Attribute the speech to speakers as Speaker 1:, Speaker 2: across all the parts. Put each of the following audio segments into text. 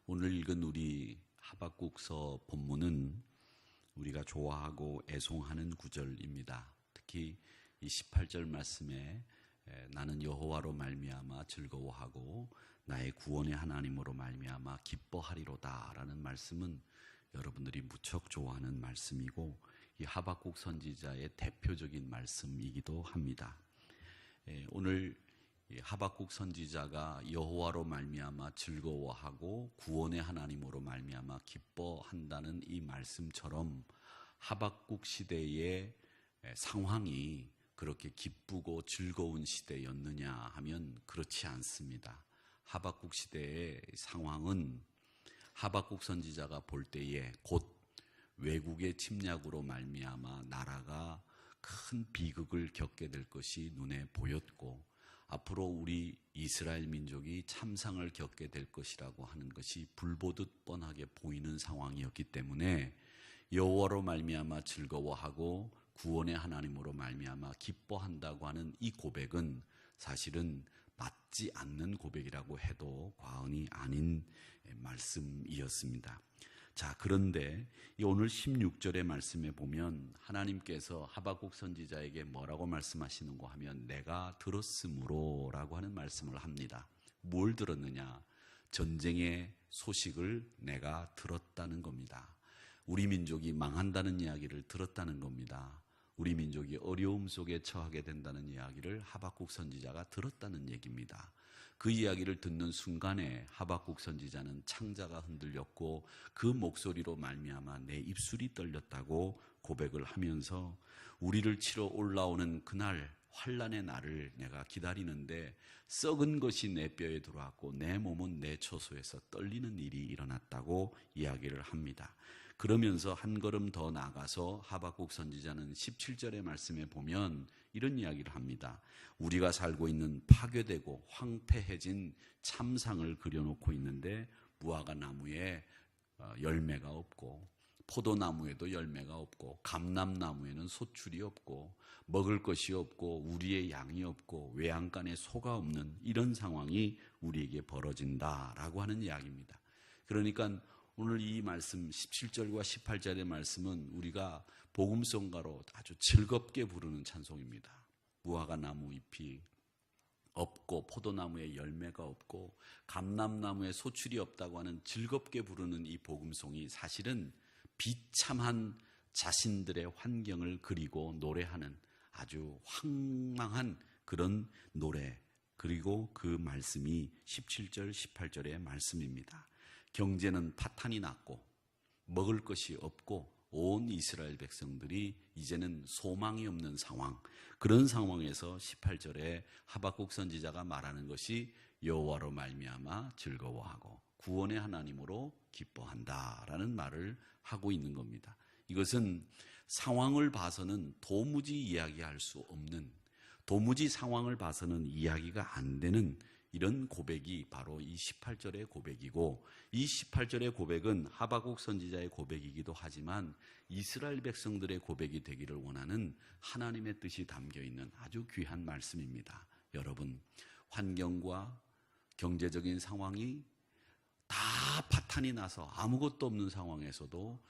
Speaker 1: 오늘 읽은 우리 하박국서 본문은 우리가 좋아하고 애송하는 구절입니다. 특히 이 18절 말씀에 나는 여호와로 말미암아 즐거워하고 나의 구원의 하나님으로 말미암아 기뻐하리로다 라는 말씀은 여러분들이 무척 좋아하는 말씀이고 이 하박국 선지자의 대표적인 말씀이기도 합니다. 오늘 하박국 선지자가 여호와로 말미암아 즐거워하고 구원의 하나님으로 말미암아 기뻐한다는 이 말씀처럼 하박국 시대의 상황이 그렇게 기쁘고 즐거운 시대였느냐 하면 그렇지 않습니다. 하박국 시대의 상황은 하박국 선지자가 볼 때에 곧 외국의 침략으로 말미암아 나라가 큰 비극을 겪게 될 것이 눈에 보였고 앞으로 우리 이스라엘 민족이 참상을 겪게 될 것이라고 하는 것이 불보듯 뻔하게 보이는 상황이었기 때문에 여호와로 말미암아 즐거워하고 구원의 하나님으로 말미암아 기뻐한다고 하는 이 고백은 사실은 맞지 않는 고백이라고 해도 과언이 아닌 말씀이었습니다. 자, 그런데 오늘 16절의 말씀에 보면 하나님께서 하박국 선지자에게 뭐라고 말씀하시는가 하면 내가 들었으므로 라고 하는 말씀을 합니다. 뭘 들었느냐? 전쟁의 소식을 내가 들었다는 겁니다. 우리 민족이 망한다는 이야기를 들었다는 겁니다. 우리 민족이 어려움 속에 처하게 된다는 이야기를 하박국 선지자가 들었다는 얘기입니다. 그 이야기를 듣는 순간에 하박국 선지자는 창자가 흔들렸고 그 목소리로 말미암아 내 입술이 떨렸다고 고백을 하면서 우리를 치러 올라오는 그날 환난의 날을 내가 기다리는데 썩은 것이 내 뼈에 들어왔고 내 몸은 내 처소에서 떨리는 일이 일어났다고 이야기를 합니다. 그러면서 한 걸음 더 나가서 하박국 선지자는 17절의 말씀에 보면 이런 이야기를 합니다. 우리가 살고 있는 파괴되고 황폐해진 참상을 그려놓고 있는데 무화과 나무에 열매가 없고 포도나무에도 열매가 없고 감람나무에는 소출이 없고 먹을 것이 없고 우리의 양이 없고 외양간에 소가 없는 이런 상황이 우리에게 벌어진다라고 하는 이야기입니다. 그러니까 오늘 이 말씀 17절과 18절의 말씀은 우리가 복음성가로 아주 즐겁게 부르는 찬송입니다. 무화과 나무 잎이 없고 포도나무에 열매가 없고 감람나무에 소출이 없다고 하는 즐겁게 부르는 이 복음송이 사실은 비참한 자신들의 환경을 그리고 노래하는 아주 황망한 그런 노래, 그리고 그 말씀이 17절 18절의 말씀입니다. 경제는 파탄이 났고 먹을 것이 없고 온 이스라엘 백성들이 이제는 소망이 없는 상황, 그런 상황에서 18절에 하박국 선지자가 말하는 것이 여호와로 말미암아 즐거워하고 구원의 하나님으로 기뻐한다라는 말을 하고 있는 겁니다. 이것은 상황을 봐서는 도무지 이야기할 수 없는, 도무지 상황을 봐서는 이야기가 안 되는 이런 고백이 바로 이 18절의 고백이고, 이 18절의 고백은 하박국 선지자의 고백이기도 하지만 이스라엘 백성들의 고백이 되기를 원하는 하나님의 뜻이 담겨있는 아주 귀한 말씀입니다. 여러분, 환경과 경제적인 상황이 다 파탄이 나서 아무것도 없는 상황에서도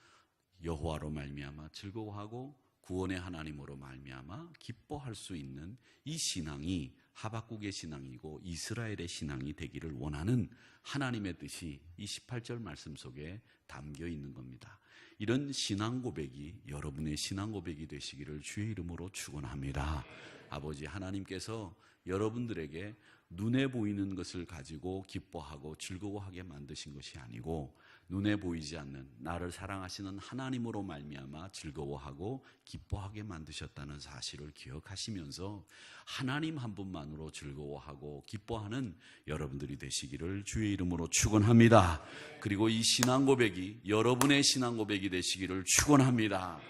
Speaker 1: 여호와로 말미암아 즐거워하고 구원의 하나님으로 말미암아 기뻐할 수 있는 이 신앙이 하박국의 신앙이고 이스라엘의 신앙이 되기를 원하는 하나님의 뜻이 이 18절 말씀 속에 담겨 있는 겁니다. 이런 신앙 고백이 여러분의 신앙 고백이 되시기를 주의 이름으로 축원합니다. 아버지 하나님께서 여러분들에게 눈에 보이는 것을 가지고 기뻐하고 즐거워하게 만드신 것이 아니고 눈에 보이지 않는 나를 사랑하시는 하나님으로 말미암아 즐거워하고 기뻐하게 만드셨다는 사실을 기억하시면서 하나님 한 분만으로 즐거워하고 기뻐하는 여러분들이 되시기를 주의 이름으로 축원합니다. 그리고 이 신앙 고백이 여러분의 신앙 고백이 되시기를 축원합니다.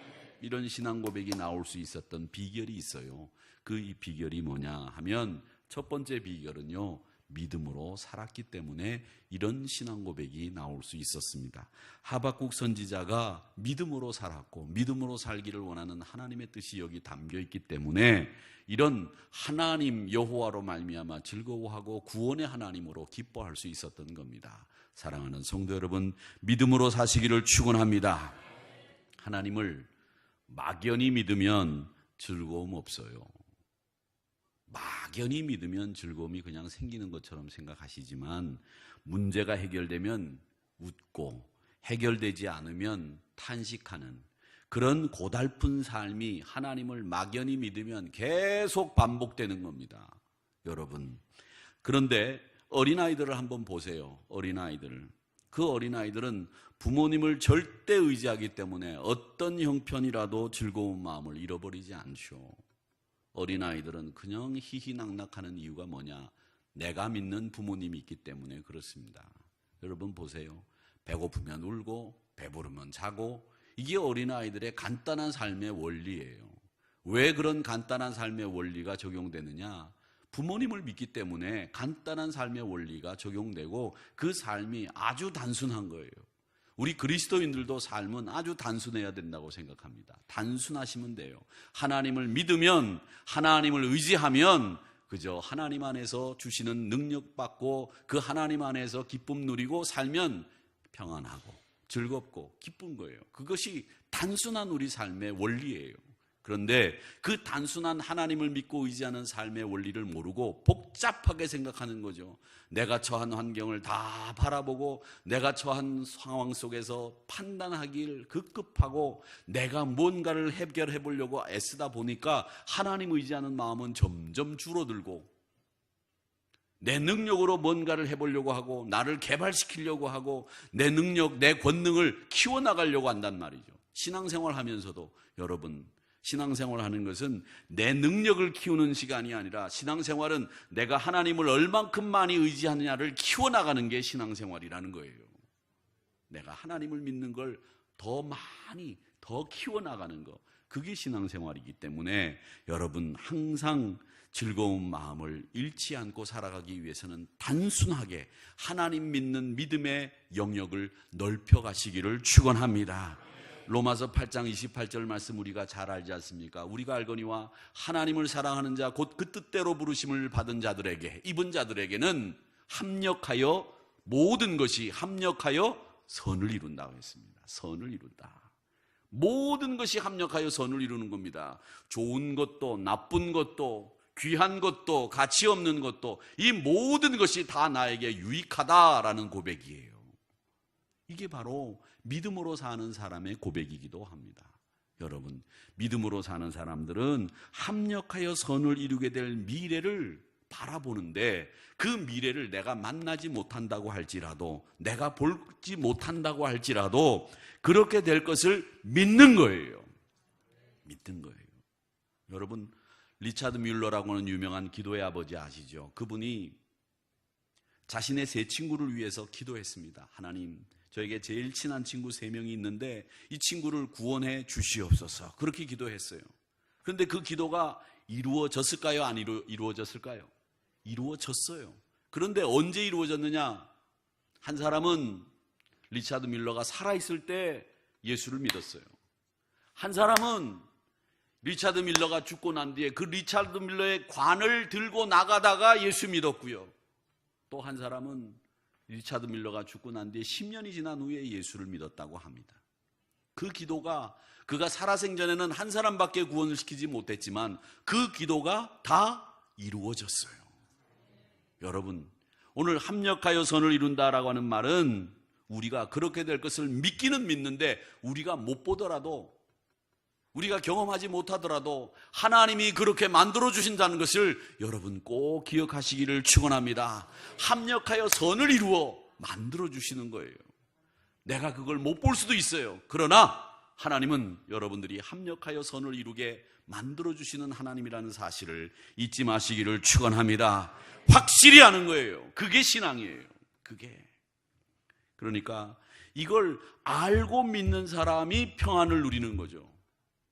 Speaker 1: 이런 신앙 고백이 나올 수 있었던 비결이 있어요. 그 이 비결이 뭐냐 하면 첫 번째 비결은요, 믿음으로 살았기 때문에 이런 신앙 고백이 나올 수 있었습니다. 하박국 선지자가 믿음으로 살았고 믿음으로 살기를 원하는 하나님의 뜻이 여기 담겨 있기 때문에 이런 하나님 여호와로 말미암아 즐거워하고 구원의 하나님으로 기뻐할 수 있었던 겁니다. 사랑하는 성도 여러분, 믿음으로 사시기를 축원합니다. 하나님을 막연히 믿으면 즐거움 없어요. 막연히 믿으면 즐거움이 그냥 생기는 것처럼 생각하시지만 문제가 해결되면 웃고 해결되지 않으면 탄식하는 그런 고달픈 삶이 하나님을 막연히 믿으면 계속 반복되는 겁니다. 여러분, 그런데 어린아이들을 한번 보세요. 어린아이들. 그 어린아이들은 부모님을 절대 의지하기 때문에 어떤 형편이라도 즐거운 마음을 잃어버리지 않죠. 어린아이들은 그냥 희희낙낙하는 이유가 뭐냐? 내가 믿는 부모님이 있기 때문에 그렇습니다. 여러분 보세요. 배고프면 울고 배부르면 자고 이게 어린아이들의 간단한 삶의 원리예요. 왜 그런 간단한 삶의 원리가 적용되느냐? 부모님을 믿기 때문에 간단한 삶의 원리가 적용되고 그 삶이 아주 단순한 거예요. 우리 그리스도인들도 삶은 아주 단순해야 된다고 생각합니다. 단순하시면 돼요. 하나님을 믿으면, 하나님을 의지하면 그저 하나님 안에서 주시는 능력 받고 그 하나님 안에서 기쁨 누리고 살면 평안하고 즐겁고 기쁜 거예요. 그것이 단순한 우리 삶의 원리예요. 그런데 그 단순한 하나님을 믿고 의지하는 삶의 원리를 모르고 복잡하게 생각하는 거죠. 내가 처한 환경을 다 바라보고 내가 처한 상황 속에서 판단하길 급급하고 내가 뭔가를 해결해 보려고 애쓰다 보니까 하나님 의지하는 마음은 점점 줄어들고 내 능력으로 뭔가를 해보려고 하고 나를 개발시키려고 하고 내 능력, 내 권능을 키워나가려고 한단 말이죠. 신앙생활 하면서도 여러분, 신앙생활 하는 것은 내 능력을 키우는 시간이 아니라 신앙생활은 내가 하나님을 얼만큼 많이 의지하느냐를 키워나가는 게 신앙생활이라는 거예요. 내가 하나님을 믿는 걸 더 많이 더 키워나가는 거, 그게 신앙생활이기 때문에 여러분 항상 즐거운 마음을 잃지 않고 살아가기 위해서는 단순하게 하나님 믿는 믿음의 영역을 넓혀가시기를 축원합니다. 로마서 8장 28절 말씀 우리가 잘 알지 않습니까? 우리가 알거니와 하나님을 사랑하는 자 곧 그 뜻대로 부르심을 받은 자들에게, 입은 자들에게는 합력하여 모든 것이 합력하여 선을 이룬다고 했습니다. 선을 이룬다. 모든 것이 합력하여 선을 이루는 겁니다. 좋은 것도 나쁜 것도 귀한 것도 가치 없는 것도 이 모든 것이 다 나에게 유익하다라는 고백이에요. 이게 바로 믿음으로 사는 사람의 고백이기도 합니다. 여러분, 믿음으로 사는 사람들은 합력하여 선을 이루게 될 미래를 바라보는데 그 미래를 내가 만나지 못한다고 할지라도 내가 보지 못한다고 할지라도 그렇게 될 것을 믿는 거예요. 믿는 거예요. 여러분, 리차드 뮬러라고 하는 유명한 기도의 아버지 아시죠? 그분이 자신의 세 친구를 위해서 기도했습니다. 하나님, 저에게 제일 친한 친구 3명이 있는데 이 친구를 구원해 주시옵소서. 그렇게 기도했어요. 그런데 그 기도가 이루어졌을까요? 안 이루어졌을까요? 이루어졌어요. 그런데 언제 이루어졌느냐? 한 사람은 리차드 밀러가 살아있을 때 예수를 믿었어요. 한 사람은 리차드 밀러가 죽고 난 뒤에 그 리차드 밀러의 관을 들고 나가다가 예수 믿었고요. 또 한 사람은 리차드 밀러가 죽고 난 뒤에 10년이 지난 후에 예수를 믿었다고 합니다. 그 기도가 그가 살아생전에는 한 사람밖에 구원을 시키지 못했지만 그 기도가 다 이루어졌어요. 여러분, 오늘 합력하여 선을 이룬다라고 하는 말은 우리가 그렇게 될 것을 믿기는 믿는데 우리가 못 보더라도 우리가 경험하지 못하더라도 하나님이 그렇게 만들어 주신다는 것을 여러분 꼭 기억하시기를 축원합니다. 합력하여 선을 이루어 만들어 주시는 거예요. 내가 그걸 못 볼 수도 있어요. 그러나 하나님은 여러분들이 합력하여 선을 이루게 만들어 주시는 하나님이라는 사실을 잊지 마시기를 축원합니다. 확실히 아는 거예요. 그게 신앙이에요. 그게. 그러니까 이걸 알고 믿는 사람이 평안을 누리는 거죠.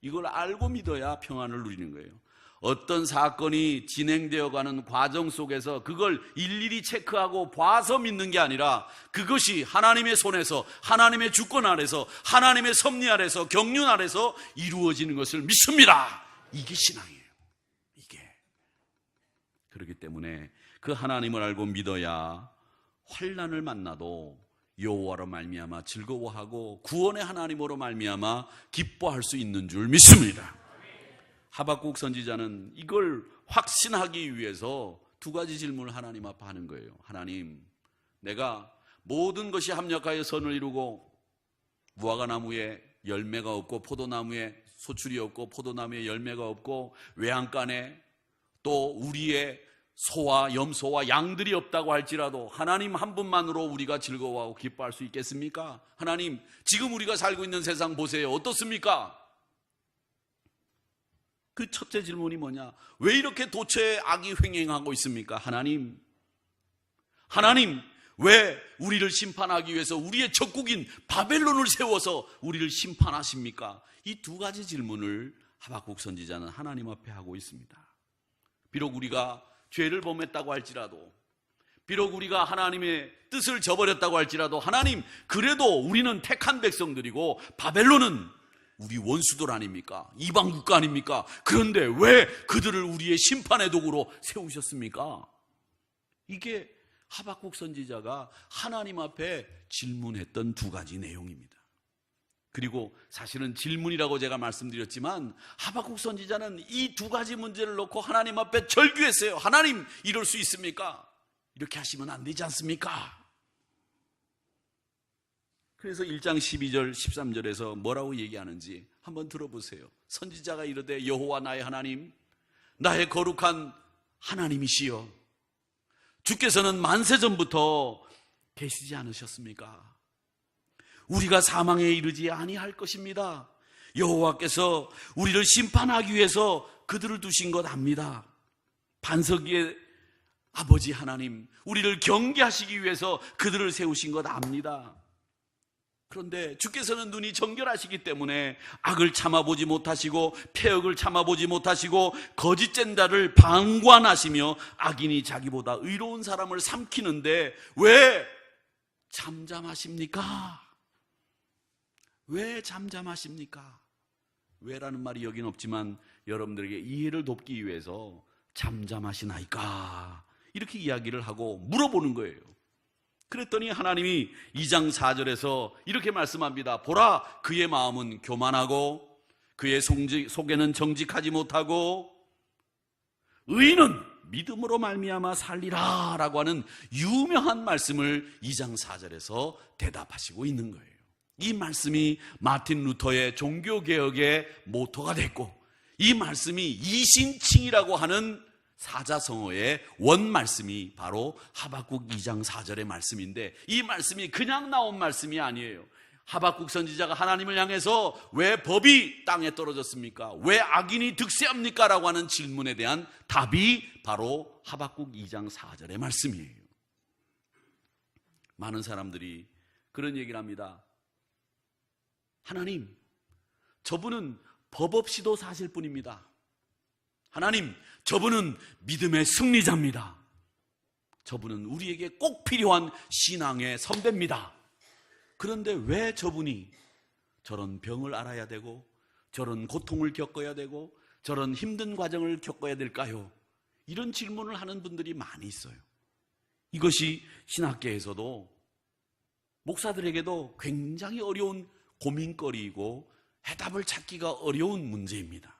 Speaker 1: 이걸 알고 믿어야 평안을 누리는 거예요. 어떤 사건이 진행되어 가는 과정 속에서 그걸 일일이 체크하고 봐서 믿는 게 아니라 그것이 하나님의 손에서, 하나님의 주권 아래서, 하나님의 섭리 아래서, 경륜 아래서 이루어지는 것을 믿습니다. 이게 신앙이에요. 이게. 그렇기 때문에 그 하나님을 알고 믿어야 환난을 만나도 여호와로 말미암아 즐거워하고 구원의 하나님으로 말미암아 기뻐할 수 있는 줄 믿습니다. 하박국 선지자는 이걸 확신하기 위해서 두 가지 질문을 하나님 앞에 하는 거예요. 하나님, 내가 모든 것이 합력하여 선을 이루고 무화과나무에 열매가 없고 포도나무에 소출이 없고 포도나무에 열매가 없고 외양간에 또 우리의 소와 염소와 양들이 없다고 할지라도 하나님 한 분만으로 우리가 즐거워하고 기뻐할 수 있겠습니까? 하나님, 지금 우리가 살고 있는 세상 보세요. 어떻습니까? 그 첫째 질문이 뭐냐? 왜 이렇게 도처에 악이 횡행하고 있습니까? 하나님, 왜 우리를 심판하기 위해서 우리의 적국인 바벨론을 세워서 우리를 심판하십니까? 이 두 가지 질문을 하박국 선지자는 하나님 앞에 하고 있습니다. 비록 우리가 죄를 범했다고 할지라도, 비록 우리가 하나님의 뜻을 저버렸다고 할지라도, 하나님, 그래도 우리는 택한 백성들이고 바벨론은 우리 원수들 아닙니까? 이방 국가 아닙니까? 그런데 왜 그들을 우리의 심판의 도구로 세우셨습니까? 이게 하박국 선지자가 하나님 앞에 질문했던 두 가지 내용입니다. 그리고 사실은 질문이라고 제가 말씀드렸지만 하박국 선지자는 이 두 가지 문제를 놓고 하나님 앞에 절규했어요. 하나님, 이럴 수 있습니까? 이렇게 하시면 안 되지 않습니까? 그래서 1장 12절 13절에서 뭐라고 얘기하는지 한번 들어보세요. 선지자가 이르되 여호와 나의 하나님, 나의 거룩한 하나님이시여, 주께서는 만세전부터 계시지 않으셨습니까? 우리가 사망에 이르지 아니할 것입니다. 여호와께서 우리를 심판하기 위해서 그들을 두신 것 압니다. 반석 위에 아버지 하나님, 우리를 경계하시기 위해서 그들을 세우신 것 압니다. 그런데 주께서는 눈이 정결하시기 때문에 악을 참아보지 못하시고 폐역을 참아보지 못하시고 거짓 쟁자를 방관하시며 악인이 자기보다 의로운 사람을 삼키는데 왜 잠잠하십니까? 왜 잠잠하십니까? 왜라는 말이 여긴 없지만 여러분들에게 이해를 돕기 위해서 잠잠하시나이까? 이렇게 이야기를 하고 물어보는 거예요. 그랬더니 하나님이 2장 4절에서 이렇게 말씀합니다. 보라, 그의 마음은 교만하고 그의 속에는 정직하지 못하고 의인은 믿음으로 말미암아 살리라 라고 하는 유명한 말씀을 2장 4절에서 대답하시고 있는 거예요. 이 말씀이 마틴 루터의 종교개혁의 모토가 됐고, 이 말씀이 이신칭이라고 하는 사자성어의 원 말씀이 바로 하박국 2장 4절의 말씀인데, 이 말씀이 그냥 나온 말씀이 아니에요. 하박국 선지자가 하나님을 향해서 왜 법이 땅에 떨어졌습니까? 왜 악인이 득세합니까? 라고 하는 질문에 대한 답이 바로 하박국 2장 4절의 말씀이에요. 많은 사람들이 그런 얘기를 합니다. 하나님, 저분은 법 없이도 사실 뿐입니다. 하나님, 저분은 믿음의 승리자입니다. 저분은 우리에게 꼭 필요한 신앙의 선배입니다. 그런데 왜 저분이 저런 병을 앓아야 되고 저런 고통을 겪어야 되고 저런 힘든 과정을 겪어야 될까요? 이런 질문을 하는 분들이 많이 있어요. 이것이 신학계에서도 목사들에게도 굉장히 어려운 고민거리이고 해답을 찾기가 어려운 문제입니다.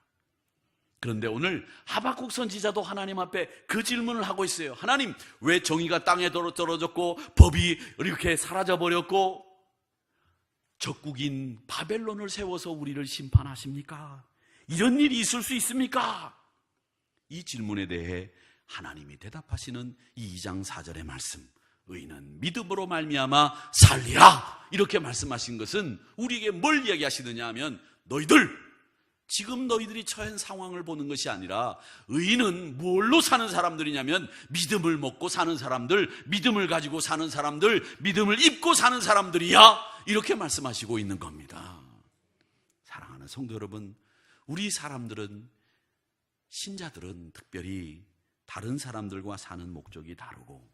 Speaker 1: 그런데 오늘 하박국 선지자도 하나님 앞에 그 질문을 하고 있어요. 하나님, 왜 정의가 땅에 떨어졌고 법이 이렇게 사라져버렸고 적국인 바벨론을 세워서 우리를 심판하십니까? 이런 일이 있을 수 있습니까? 이 질문에 대해 하나님이 대답하시는 이 2장 4절의 말씀, 의인은 믿음으로 말미암아 살리라, 이렇게 말씀하신 것은 우리에게 뭘 이야기하시느냐 하면, 지금 너희들이 처한 상황을 보는 것이 아니라 의인은 뭘로 사는 사람들이냐면 믿음을 먹고 사는 사람들, 믿음을 가지고 사는 사람들, 믿음을 입고 사는 사람들이야, 이렇게 말씀하시고 있는 겁니다. 사랑하는 성도 여러분, 우리 사람들은 신자들은 특별히 다른 사람들과 사는 목적이 다르고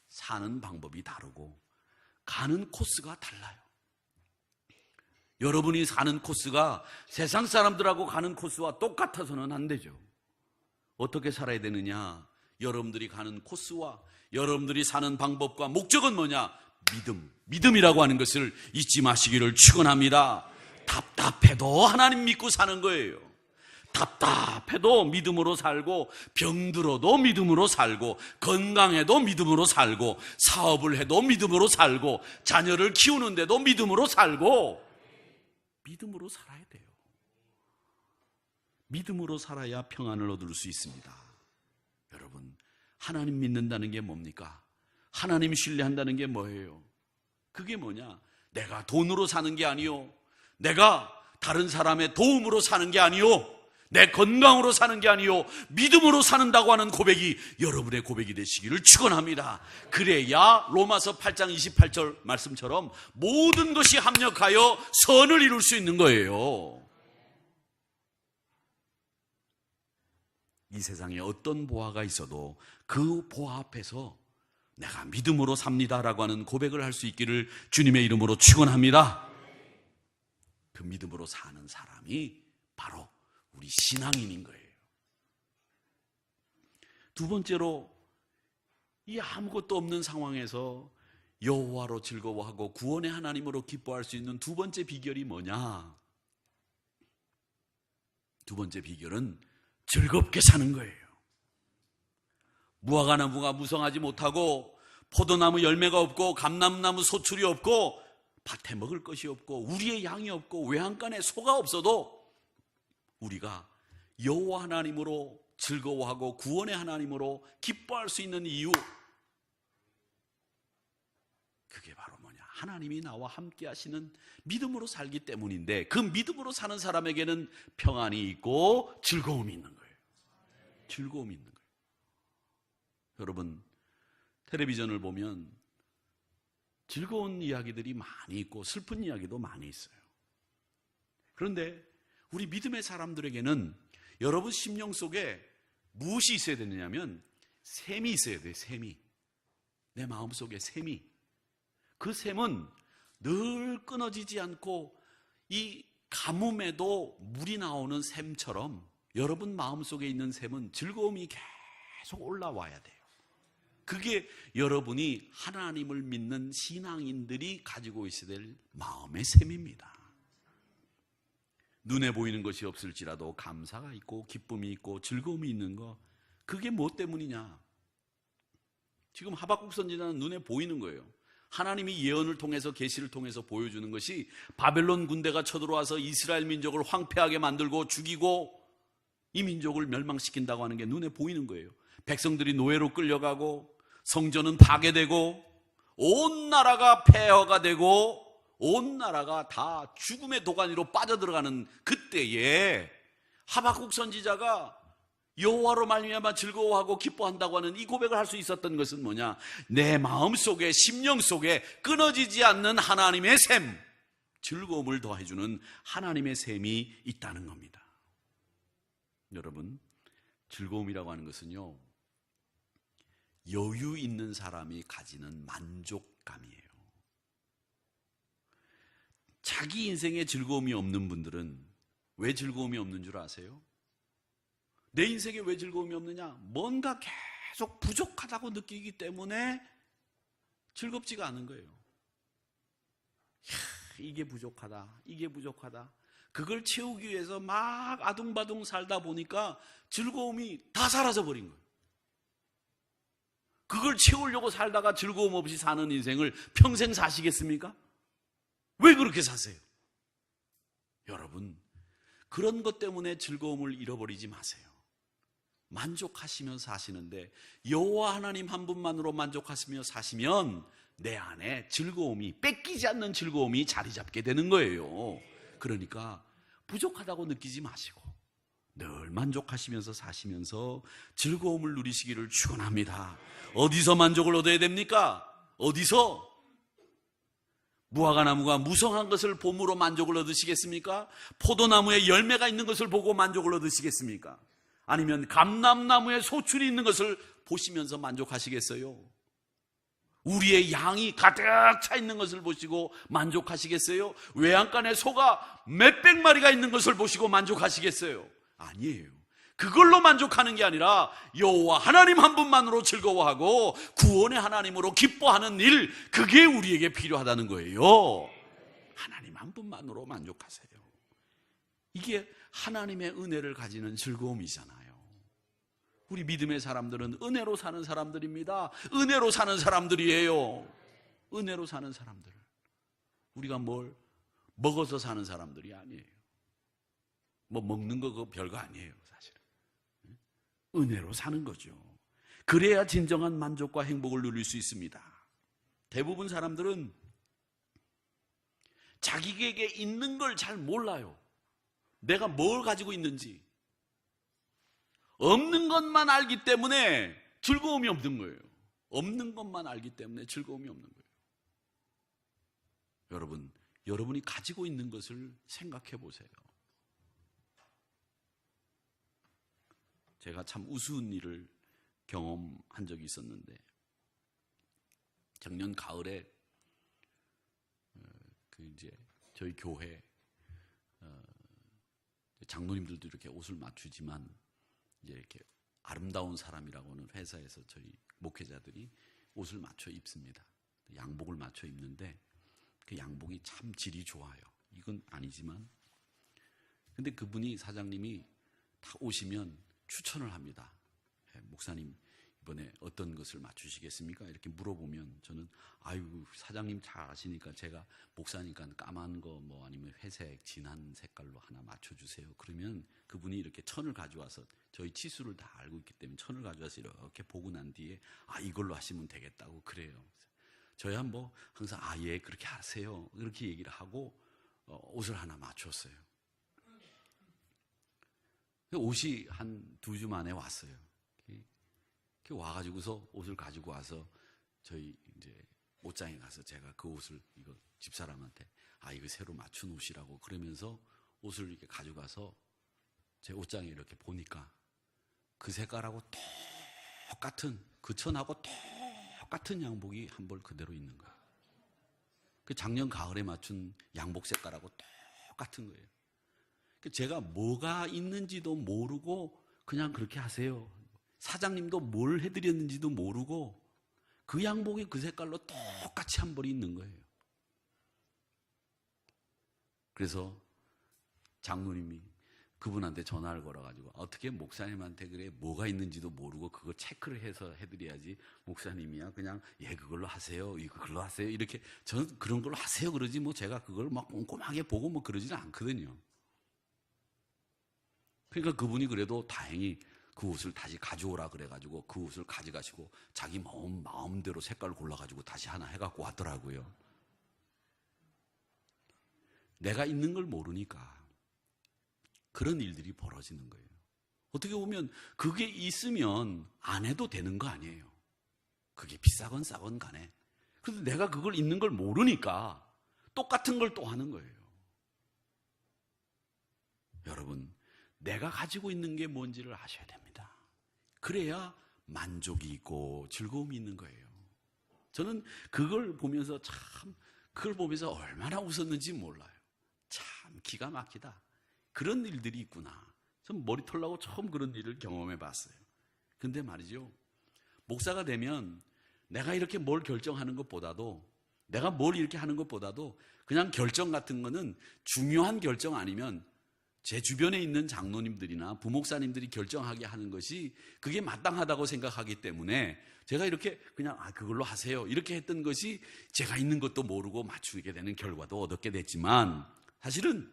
Speaker 1: 사는 방법이 다르고 가는 코스가 달라요. 여러분이 사는 코스가 세상 사람들하고 가는 코스와 똑같아서는 안 되죠. 어떻게 살아야 되느냐? 여러분들이 가는 코스와 여러분들이 사는 방법과 목적은 뭐냐? 믿음이라고 하는 것을 잊지 마시기를 축원합니다. 답답해도 하나님 믿고 사는 거예요. 답답해도 믿음으로 살고, 병들어도 믿음으로 살고, 건강해도 믿음으로 살고, 사업을 해도 믿음으로 살고, 자녀를 키우는데도 믿음으로 살고, 믿음으로 살아야 돼요. 믿음으로 살아야 평안을 얻을 수 있습니다. 여러분, 하나님 믿는다는 게 뭡니까? 하나님 신뢰한다는 게 뭐예요? 그게 뭐냐? 내가 돈으로 사는 게 아니요, 내가 다른 사람의 도움으로 사는 게 아니요, 내 건강으로 사는 게 아니요, 믿음으로 사는다고 하는 고백이 여러분의 고백이 되시기를 축원합니다. 그래야 로마서 8장 28절 말씀처럼 모든 것이 합력하여 선을 이룰 수 있는 거예요. 이 세상에 어떤 보화가 있어도 그 보화 앞에서 내가 믿음으로 삽니다라고 하는 고백을 할 수 있기를 주님의 이름으로 축원합니다. 그 믿음으로 사는 사람이 바로 우리 신앙인인 거예요. 두 번째로, 이 아무것도 없는 상황에서 여호와로 즐거워하고 구원의 하나님으로 기뻐할 수 있는 두 번째 비결이 뭐냐? 두 번째 비결은 즐겁게 사는 거예요. 무화과나무가 무성하지 못하고 포도나무 열매가 없고 감람나무 소출이 없고 밭에 먹을 것이 없고 우리의 양이 없고 외양간에 소가 없어도 우리가 여호와 하나님으로 즐거워하고 구원의 하나님으로 기뻐할 수 있는 이유, 그게 바로 뭐냐? 하나님이 나와 함께 하시는 믿음으로 살기 때문인데, 그 믿음으로 사는 사람에게는 평안이 있고 즐거움이 있는 거예요. 즐거움이 있는 거예요. 여러분, 텔레비전을 보면 즐거운 이야기들이 많이 있고 슬픈 이야기도 많이 있어요. 그런데 우리 믿음의 사람들에게는 여러분 심령 속에 무엇이 있어야 되느냐면 샘이 있어야 돼요. 샘이. 내 마음 속에 샘이. 그 샘은 늘 끊어지지 않고 이 가뭄에도 물이 나오는 샘처럼 여러분 마음 속에 있는 샘은 즐거움이 계속 올라와야 돼요. 그게 여러분이 하나님을 믿는 신앙인들이 가지고 있어야 될 마음의 샘입니다. 눈에 보이는 것이 없을지라도 감사가 있고 기쁨이 있고 즐거움이 있는 거, 그게 무엇 때문이냐? 지금 하박국 선지자는 눈에 보이는 거예요. 하나님이 예언을 통해서, 계시를 통해서 보여주는 것이 바벨론 군대가 쳐들어와서 이스라엘 민족을 황폐하게 만들고 죽이고 이 민족을 멸망시킨다고 하는 게 눈에 보이는 거예요. 백성들이 노예로 끌려가고 성전은 파괴되고 온 나라가 폐허가 되고 온 나라가 다 죽음의 도가니로 빠져들어가는 그때에 하박국 선지자가 여호와로 말미암아 즐거워하고 기뻐한다고 하는 이 고백을 할 수 있었던 것은 뭐냐? 내 마음속에, 심령 속에 끊어지지 않는 하나님의 샘, 즐거움을 더해주는 하나님의 샘이 있다는 겁니다. 여러분, 즐거움이라고 하는 것은요, 여유 있는 사람이 가지는 만족감이에요. 자기 인생에 즐거움이 없는 분들은 왜 즐거움이 없는 줄 아세요? 내 인생에 왜 즐거움이 없느냐? 뭔가 계속 부족하다고 느끼기 때문에 즐겁지가 않은 거예요. 이게 부족하다, 이게 부족하다. 그걸 채우기 위해서 막 아둥바둥 살다 보니까 즐거움이 다 사라져버린 거예요. 그걸 채우려고 살다가 즐거움 없이 사는 인생을 평생 사시겠습니까? 왜 그렇게 사세요? 여러분, 그런 것 때문에 즐거움을 잃어버리지 마세요. 만족하시며 사시는데 여호와 하나님 한 분만으로 만족하시며 사시면 내 안에 즐거움이, 뺏기지 않는 즐거움이 자리 잡게 되는 거예요. 그러니까 부족하다고 느끼지 마시고 늘 만족하시면서 사시면서 즐거움을 누리시기를 축원합니다. 어디서 만족을 얻어야 됩니까? 어디서? 무화과나무가 무성한 것을 봄으로 만족을 얻으시겠습니까? 포도나무에 열매가 있는 것을 보고 만족을 얻으시겠습니까? 아니면 감람나무에 소출이 있는 것을 보시면서 만족하시겠어요? 우리의 양이 가득 차 있는 것을 보시고 만족하시겠어요? 외양간에 소가 몇백 마리가 있는 것을 보시고 만족하시겠어요? 아니에요. 그걸로 만족하는 게 아니라 여호와 하나님 한 분만으로 즐거워하고 구원의 하나님으로 기뻐하는 일, 그게 우리에게 필요하다는 거예요. 하나님 한 분만으로 만족하세요. 이게 하나님의 은혜를 가지는 즐거움이잖아요. 우리 믿음의 사람들은 은혜로 사는 사람들입니다. 은혜로 사는 사람들이에요. 은혜로 사는 사람들. 우리가 뭘 먹어서 사는 사람들이 아니에요. 뭐 먹는 거 그거 별거 아니에요, 사실은. 은혜로 사는 거죠. 그래야 진정한 만족과 행복을 누릴 수 있습니다. 대부분 사람들은 자기에게 있는 걸 잘 몰라요. 내가 뭘 가지고 있는지. 없는 것만 알기 때문에 즐거움이 없는 거예요. 없는 것만 알기 때문에 즐거움이 없는 거예요. 여러분, 여러분이 가지고 있는 것을 생각해 보세요. 제가 참 우스운 일을 경험한 적이 있었는데, 작년 가을에 이제 저희 교회 장로님들도 이렇게 옷을 맞추지만 이제 이렇게 아름다운 사람이라고 하는 회사에서 저희 목회자들이 옷을 맞춰 입습니다. 양복을 맞춰 입는데 그 양복이 참 질이 좋아요. 이건 아니지만, 근데 그분이, 사장님이 다 오시면 추천을 합니다. 목사님 이번에 어떤 것을 맞추시겠습니까? 이렇게 물어보면 저는 아유, 사장님 잘 아시니까 제가 목사니까 까만 거 뭐 아니면 회색 진한 색깔로 하나 맞춰주세요. 그러면 그분이 이렇게 천을 가져와서, 저희 치수를 다 알고 있기 때문에 천을 가져와서 이렇게 보고 난 뒤에 아, 이걸로 하시면 되겠다고 그래요. 저야 뭐 항상 아, 예, 그렇게 하세요, 이렇게 얘기를 하고 옷을 하나 맞췄어요. 옷이 한 2주 만에 왔어요. 와가지고서 옷을 가지고 와서 저희 이제 옷장에 가서 제가 그 옷을 이거 집사람한테 아, 이거 새로 맞춘 옷이라고 그러면서 옷을 이렇게 가져가서 제 옷장에 이렇게 보니까 그 색깔하고 똑같은, 그 천하고 똑같은 양복이 한 벌 그대로 있는 거예요. 그 작년 가을에 맞춘 양복 색깔하고 똑같은 거예요. 제가 뭐가 있는지도 모르고 그냥 그렇게 하세요. 사장님도 뭘 해드렸는지도 모르고 그 양복이 그 색깔로 똑같이 한 벌이 있는 거예요. 그래서 장로님이 그분한테 전화를 걸어가지고 어떻게 목사님한테 그래, 뭐가 있는지도 모르고 그거 체크를 해서 해드려야지, 목사님이야 그냥 예 그걸로 하세요, 이거 그걸로 하세요, 이렇게 저는 그런 걸로 하세요 그러지 뭐 제가 그걸 막 꼼꼼하게 보고 뭐 그러지는 않거든요. 그러니까 그분이 그래도 다행히 그 옷을 다시 가져오라 그래가지고 그 옷을 가져가시고 자기 마음대로 색깔을 골라가지고 다시 하나 해갖고 왔더라고요. 내가 있는 걸 모르니까 그런 일들이 벌어지는 거예요. 어떻게 보면 그게 있으면 안 해도 되는 거 아니에요. 그게 비싸건 싸건 간에. 그런데 내가 그걸 있는 걸 모르니까 똑같은 걸 또 하는 거예요. 여러분, 내가 가지고 있는 게 뭔지를 아셔야 됩니다. 그래야 만족이 있고 즐거움이 있는 거예요. 저는 그걸 보면서 얼마나 웃었는지 몰라요. 참 기가 막히다. 그런 일들이 있구나. 전 머리 털라고 처음 그런 일을 경험해 봤어요. 근데 말이죠, 목사가 되면 내가 이렇게 뭘 결정하는 것보다도, 내가 뭘 이렇게 하는 것보다도 그냥 결정 같은 거는 중요한 결정 아니면 제 주변에 있는 장로님들이나 부목사님들이 결정하게 하는 것이 그게 마땅하다고 생각하기 때문에 제가 이렇게 그냥 그걸로 하세요 이렇게 했던 것이 제가 있는 것도 모르고 맞추게 되는 결과도 얻게 됐지만, 사실은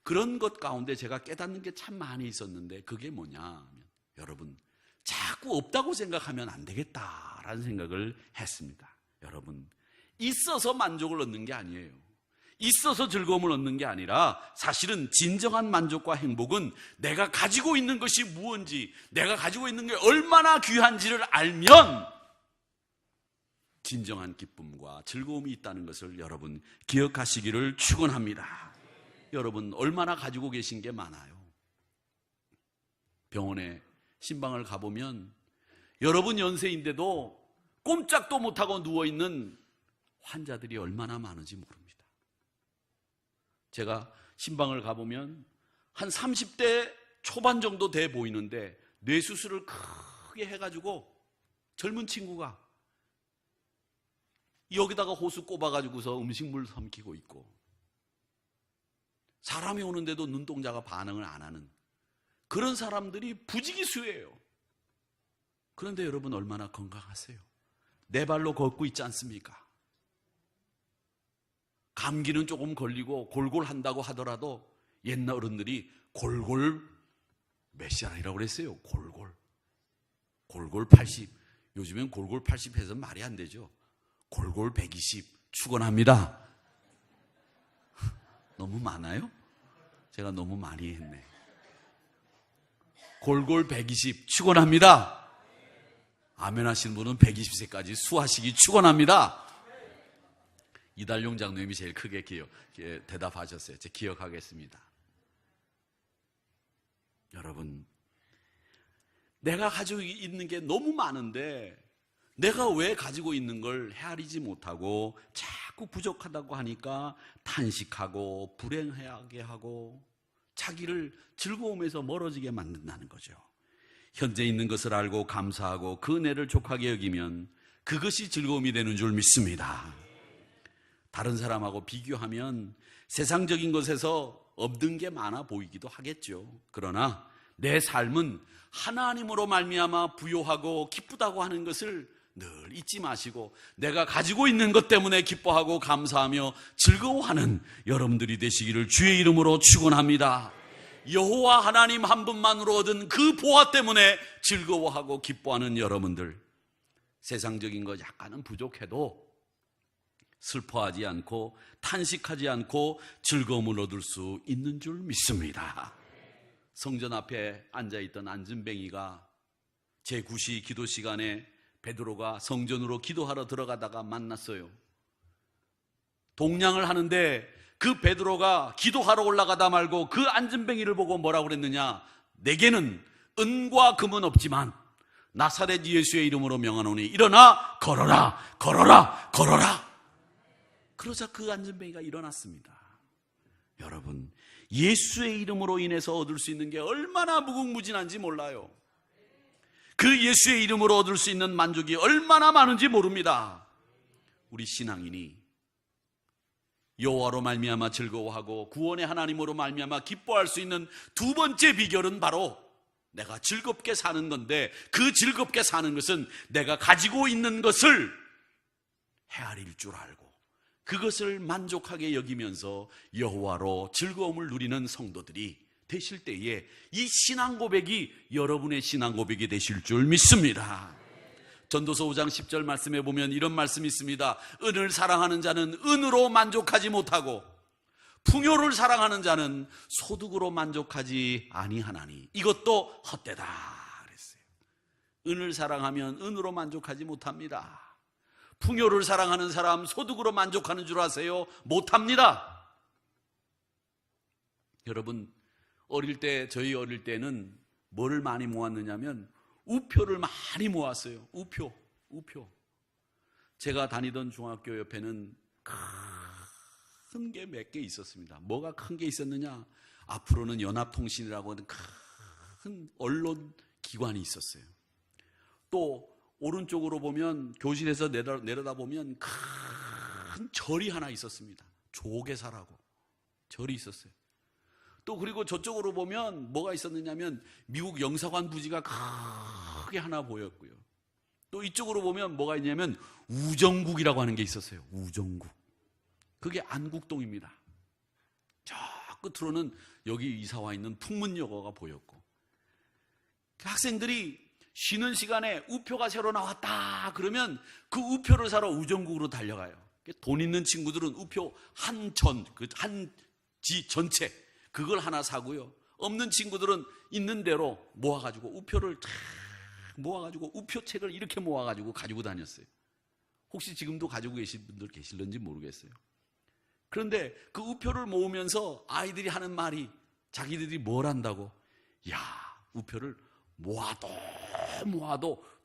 Speaker 1: 그런 것 가운데 제가 깨닫는 게 참 많이 있었는데, 그게 뭐냐 하면, 여러분, 자꾸 없다고 생각하면 안 되겠다라는 생각을 했습니다. 여러분, 있어서 만족을 얻는 게 아니에요. 있어서 즐거움을 얻는 게 아니라 사실은 진정한 만족과 행복은 내가 가지고 있는 것이 무엇인지, 내가 가지고 있는 게 얼마나 귀한지를 알면 진정한 기쁨과 즐거움이 있다는 것을 여러분 기억하시기를 축원합니다. 여러분, 얼마나 가지고 계신 게 많아요. 병원에 신방을 가보면 여러분 연세인데도 꼼짝도 못하고 누워있는 환자들이 얼마나 많은지 모릅니다. 제가 신방을 가보면 한 30대 초반 정도 돼 보이는데 뇌수술을 크게 해가지고 젊은 친구가 여기다가 호수 꼽아가지고서 음식물 삼키고 있고, 사람이 오는데도 눈동자가 반응을 안 하는 그런 사람들이 부지기수예요. 그런데 여러분 얼마나 건강하세요? 네 발로 걷고 있지 않습니까? 감기는 조금 걸리고 골골 한다고 하더라도 옛날 어른들이 골골 몇 시간이라고 그랬어요? 골골 80. 요즘엔 골골 80 해서 말이 안 되죠. 골골 120 축원합니다. 너무 많아요? 제가 너무 많이 했네. 골골 120 축원합니다. 아멘 하시는 분은 120세까지 수하시기 축원합니다. 이달용 장로님이 제일 크게 대답하셨어요. 제가 기억하겠습니다. 여러분, 내가 가지고 있는 게 너무 많은데 내가 왜 가지고 있는 걸 헤아리지 못하고 자꾸 부족하다고 하니까 탄식하고 불행하게 하고 자기를 즐거움에서 멀어지게 만든다는 거죠. 현재 있는 것을 알고 감사하고 그 은혜를 족하게 여기면 그것이 즐거움이 되는 줄 믿습니다. 다른 사람하고 비교하면 세상적인 것에서 없는 게 많아 보이기도 하겠죠. 그러나 내 삶은 하나님으로 말미암아 부요하고 기쁘다고 하는 것을 늘 잊지 마시고 내가 가지고 있는 것 때문에 기뻐하고 감사하며 즐거워하는 여러분들이 되시기를 주의 이름으로 축원합니다. 여호와 하나님 한 분만으로 얻은 그 보화 때문에 즐거워하고 기뻐하는 여러분들, 세상적인 것 약간은 부족해도 슬퍼하지 않고 탄식하지 않고 즐거움을 얻을 수 있는 줄 믿습니다. 성전 앞에 앉아있던 안진뱅이가 제9시 기도 시간에 베드로가 성전으로 기도하러 들어가다가 만났어요. 동냥을 하는데 그 베드로가 기도하러 올라가다 말고 그 안진뱅이를 보고 뭐라고 그랬느냐? 내게는 은과 금은 없지만 나사렛 예수의 이름으로 명하노니 일어나 걸어라 걸어라 걸어라. 그러자 그 안진뱅이가 일어났습니다. 여러분, 예수의 이름으로 인해서 얻을 수 있는 게 얼마나 무궁무진한지 몰라요. 그 예수의 이름으로 얻을 수 있는 만족이 얼마나 많은지 모릅니다. 우리 신앙인이 여호와로 말미암아 즐거워하고 구원의 하나님으로 말미암아 기뻐할 수 있는 두 번째 비결은 바로 내가 즐겁게 사는 건데, 그 즐겁게 사는 것은 내가 가지고 있는 것을 헤아릴 줄 알고 그것을 만족하게 여기면서 여호와로 즐거움을 누리는 성도들이 되실 때에 이 신앙 고백이 여러분의 신앙 고백이 되실 줄 믿습니다. 전도서 5장 10절 말씀에 보면 이런 말씀이 있습니다. 은을 사랑하는 자는 은으로 만족하지 못하고 풍요를 사랑하는 자는 소득으로 만족하지 아니하나니 이것도 헛되다 그랬어요. 은을 사랑하면 은으로 만족하지 못합니다. 풍요를 사랑하는 사람 소득으로 만족하는 줄 아세요? 못합니다. 여러분, 저희 어릴 때는 뭐를 많이 모았느냐면 우표를 많이 모았어요. 우표. 제가 다니던 중학교 옆에는 큰 게 몇 개 있었습니다. 뭐가 큰 게 있었느냐? 앞으로는 연합통신이라고 하는 큰 언론 기관이 있었어요. 또 오른쪽으로 보면 교실에서 내려다보면 큰 절이 하나 있었습니다. 조계사라고 절이 있었어요. 또 그리고 저쪽으로 보면 뭐가 있었느냐면 미국 영사관 부지가 크게 하나 보였고요. 또 이쪽으로 보면 뭐가 있냐면 우정국이라고 하는 게 있었어요. 우정국. 그게 안국동입니다. 저 끝으로는 여기 이사와 있는 풍문여고가 보였고, 학생들이 쉬는 시간에 우표가 새로 나왔다 그러면 그 우표를 사러 우정국으로 달려가요. 돈 있는 친구들은 우표 한 전체 그걸 하나 사고요. 없는 친구들은 있는 대로 모아가지고 우표를 탁 모아가지고 우표책을 이렇게 모아가지고 가지고 다녔어요. 혹시 지금도 가지고 계신 분들 계실런지 모르겠어요. 그런데 그 우표를 모으면서 아이들이 하는 말이, 자기들이 뭘 한다고? 야, 우표를 모아도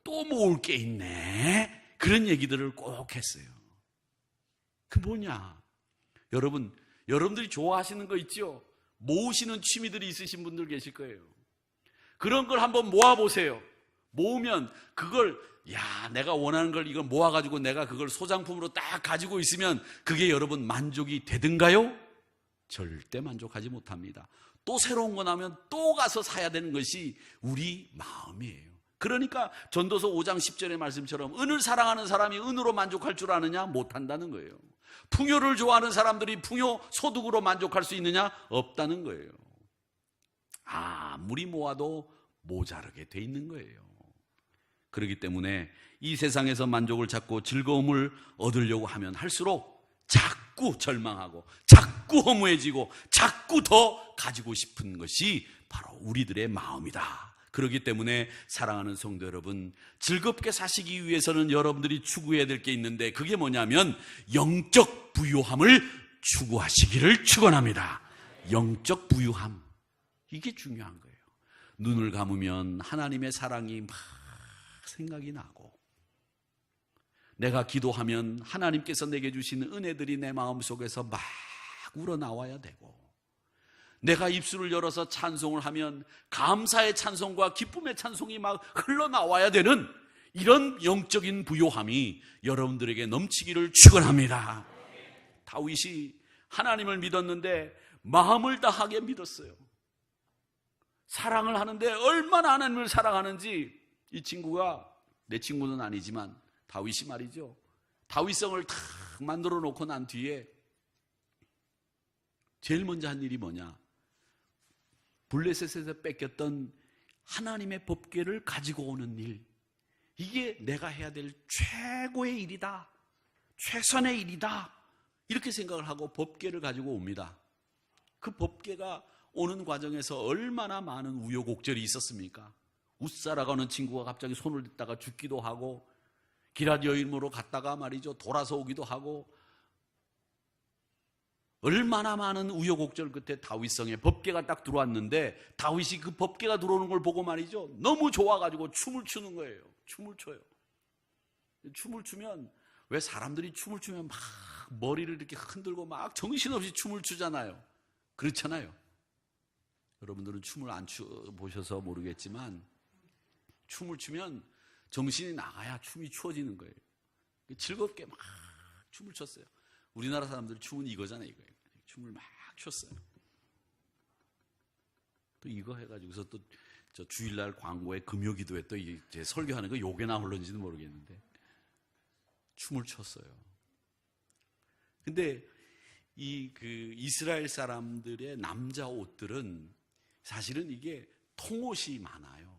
Speaker 1: 또 모을 게 있네. 그런 얘기들을 꼭 했어요. 그 뭐냐? 여러분들이 좋아하시는 거 있죠? 모으시는 취미들이 있으신 분들 계실 거예요. 그런 걸 한번 모아보세요. 모으면 그걸 내가 원하는 걸 이걸 모아가지고 내가 그걸 소장품으로 딱 가지고 있으면 그게 여러분 만족이 되든가요? 절대 만족하지 못합니다. 또 새로운 거 나오면 또 가서 사야 되는 것이 우리 마음이에요. 그러니까 전도서 5장 10절의 말씀처럼 은을 사랑하는 사람이 은으로 만족할 줄 아느냐? 못한다는 거예요. 풍요를 좋아하는 사람들이 풍요 소득으로 만족할 수 있느냐? 없다는 거예요. 아무리 모아도 모자르게 돼 있는 거예요. 그렇기 때문에 이 세상에서 만족을 찾고 즐거움을 얻으려고 하면 할수록 자꾸 절망하고 자꾸 허무해지고 자꾸 더 가지고 싶은 것이 바로 우리들의 마음이다. 그렇기 때문에 사랑하는 성도 여러분, 즐겁게 사시기 위해서는 여러분들이 추구해야 될 게 있는데 그게 뭐냐면 영적 부유함을 추구하시기를 축원합니다. 영적 부유함, 이게 중요한 거예요. 눈을 감으면 하나님의 사랑이 막 생각이 나고, 내가 기도하면 하나님께서 내게 주시는 은혜들이 내 마음속에서 막 우러나와야 되고, 내가 입술을 열어서 찬송을 하면 감사의 찬송과 기쁨의 찬송이 막 흘러나와야 되는 이런 영적인 부요함이 여러분들에게 넘치기를 축원합니다. 다윗이 하나님을 믿었는데 마음을 다하게 믿었어요. 사랑을 하는데 얼마나 하나님을 사랑하는지 이 친구가, 내 친구는 아니지만 다윗이 말이죠, 다윗성을 탁 만들어 놓고 난 뒤에 제일 먼저 한 일이 뭐냐? 블레셋에서 뺏겼던 하나님의 법궤를 가지고 오는 일, 이게 내가 해야 될 최고의 일이다, 최선의 일이다, 이렇게 생각을 하고 법궤를 가지고 옵니다. 그 법궤가 오는 과정에서 얼마나 많은 우여곡절이 있었습니까? 웃사라고 하는 친구가 갑자기 손을 댔다가 죽기도 하고, 기럇 여인으로 갔다가 말이죠 돌아서 오기도 하고, 얼마나 많은 우여곡절 끝에 다윗성에 법궤가 딱 들어왔는데, 다윗이 그 법궤가 들어오는 걸 보고 말이죠 너무 좋아가지고 춤을 추는 거예요. 춤을 춰요. 춤을 추면, 왜 사람들이 춤을 추면 막 머리를 이렇게 흔들고 막 정신없이 춤을 추잖아요. 그렇잖아요. 여러분들은 춤을 안 보셔서 모르겠지만 춤을 추면 정신이 나가야 춤이 추어지는 거예요. 즐겁게 막 춤을 췄어요. 우리나라 사람들 춤은 이거잖아요. 이거예요. 춤을 막 췄어요. 또 이거 해가지고서 또 저 주일날 광고에 금요기도에 또 이제 설교하는 거 요게나 흘렀는지는 모르겠는데 춤을 췄어요. 근데 이스라엘 사람들의 남자 옷들은 사실은 이게 통옷이 많아요.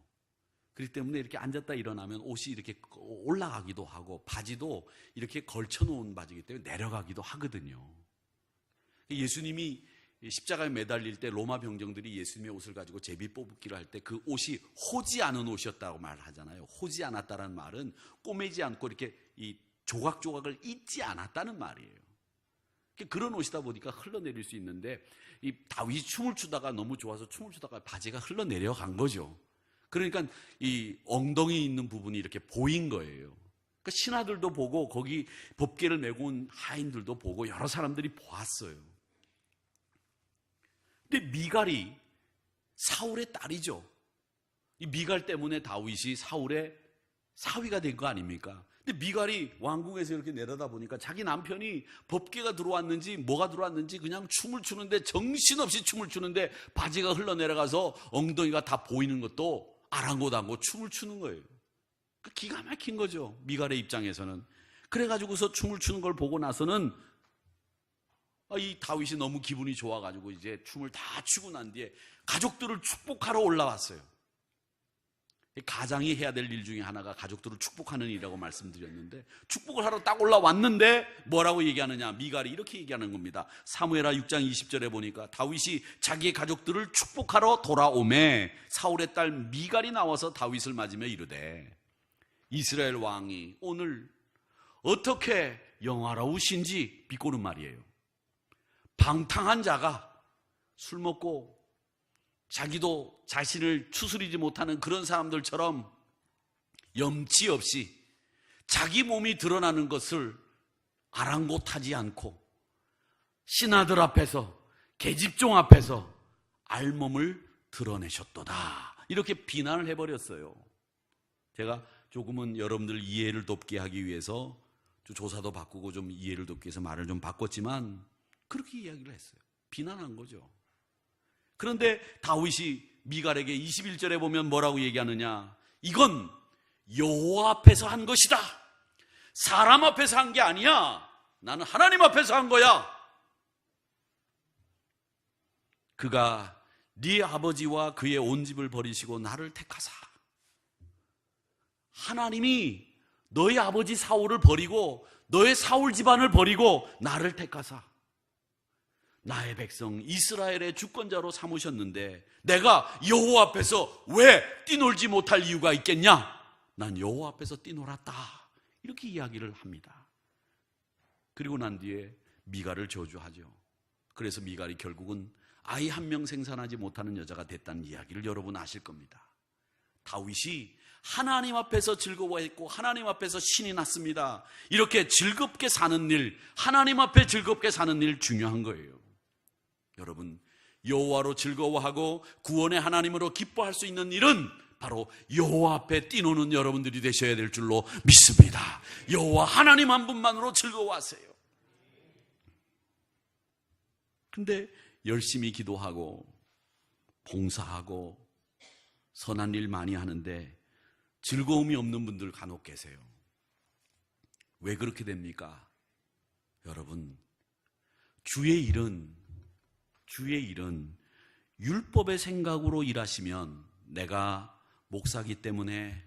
Speaker 1: 그렇기 때문에 이렇게 앉았다 일어나면 옷이 이렇게 올라가기도 하고, 바지도 이렇게 걸쳐놓은 바지이기 때문에 내려가기도 하거든요. 예수님이 십자가에 매달릴 때 로마 병정들이 예수님의 옷을 가지고 제비 뽑기를 할 때 그 옷이 호지 않은 옷이었다고 말하잖아요. 호지 않았다는 말은 꼬매지 않고 이렇게 이 조각조각을 잇지 않았다는 말이에요. 그런 옷이다 보니까 흘러내릴 수 있는데, 이 다윗이 춤을 추다가 너무 좋아서 춤을 추다가 바지가 흘러내려간 거죠. 그러니까 이 엉덩이 있는 부분이 이렇게 보인 거예요. 그러니까 신하들도 보고 거기 법궤를 메고 온 하인들도 보고 여러 사람들이 보았어요. 근데 미갈이 사울의 딸이죠. 이 미갈 때문에 다윗이 사울의 사위가 된 거 아닙니까? 근데 미갈이 왕궁에서 이렇게 내려다보니까 자기 남편이 법궤가 들어왔는지 뭐가 들어왔는지 그냥 춤을 추는데, 정신없이 춤을 추는데 바지가 흘러내려가서 엉덩이가 다 보이는 것도 아랑곳하고 춤을 추는 거예요. 기가 막힌 거죠, 미갈의 입장에서는. 그래가지고서 춤을 추는 걸 보고 나서는 이 다윗이 너무 기분이 좋아가지고 이제 춤을 다 추고 난 뒤에 가족들을 축복하러 올라왔어요. 가장이 해야 될 일 중에 하나가 가족들을 축복하는 일이라고 말씀드렸는데, 축복을 하러 딱 올라왔는데 뭐라고 얘기하느냐, 미갈이 이렇게 얘기하는 겁니다. 사무엘하 6장 20절에 보니까 다윗이 자기의 가족들을 축복하러 돌아오매 사울의 딸 미갈이 나와서 다윗을 맞으며 이르되, 이스라엘 왕이 오늘 어떻게 영화로우신지, 비꼬는 말이에요. 방탕한 자가 술 먹고 자기도 자신을 추스리지 못하는 그런 사람들처럼 염치 없이 자기 몸이 드러나는 것을 아랑곳하지 않고 신하들 앞에서, 계집종 앞에서 알몸을 드러내셨도다. 이렇게 비난을 해버렸어요. 제가 조금은 여러분들 이해를 돕게 하기 위해서 조사도 바꾸고 좀 이해를 돕기 위해서 말을 좀 바꿨지만 그렇게 이야기를 했어요. 비난한 거죠. 그런데 다윗이 미갈에게 21절에 보면 뭐라고 얘기하느냐? 이건 여호와 앞에서 한 것이다. 사람 앞에서 한 게 아니야. 나는 하나님 앞에서 한 거야. 그가 네 아버지와 그의 온 집을 버리시고 나를 택하사. 하나님이 너의 아버지 사울을 버리고 너의 사울 집안을 버리고 나를 택하사 나의 백성 이스라엘의 주권자로 삼으셨는데 내가 여호와 앞에서 왜 뛰놀지 못할 이유가 있겠냐? 난 여호와 앞에서 뛰놀았다. 이렇게 이야기를 합니다. 그리고 난 뒤에 미갈을 저주하죠. 그래서 미갈이 결국은 아이 한 명 생산하지 못하는 여자가 됐다는 이야기를 여러분 아실 겁니다. 다윗이 하나님 앞에서 즐거워했고 하나님 앞에서 신이 났습니다. 이렇게 즐겁게 사는 일, 하나님 앞에 즐겁게 사는 일 중요한 거예요. 여러분, 여호와로 즐거워하고 구원의 하나님으로 기뻐할 수 있는 일은 바로 여호와 앞에 뛰노는 여러분들이 되셔야 될 줄로 믿습니다. 여호와 하나님 한 분만으로 즐거워하세요. 근데 열심히 기도하고 봉사하고 선한 일 많이 하는데 즐거움이 없는 분들 간혹 계세요. 왜 그렇게 됩니까? 여러분, 주의 일은 율법의 생각으로 일하시면 내가 목사기 때문에,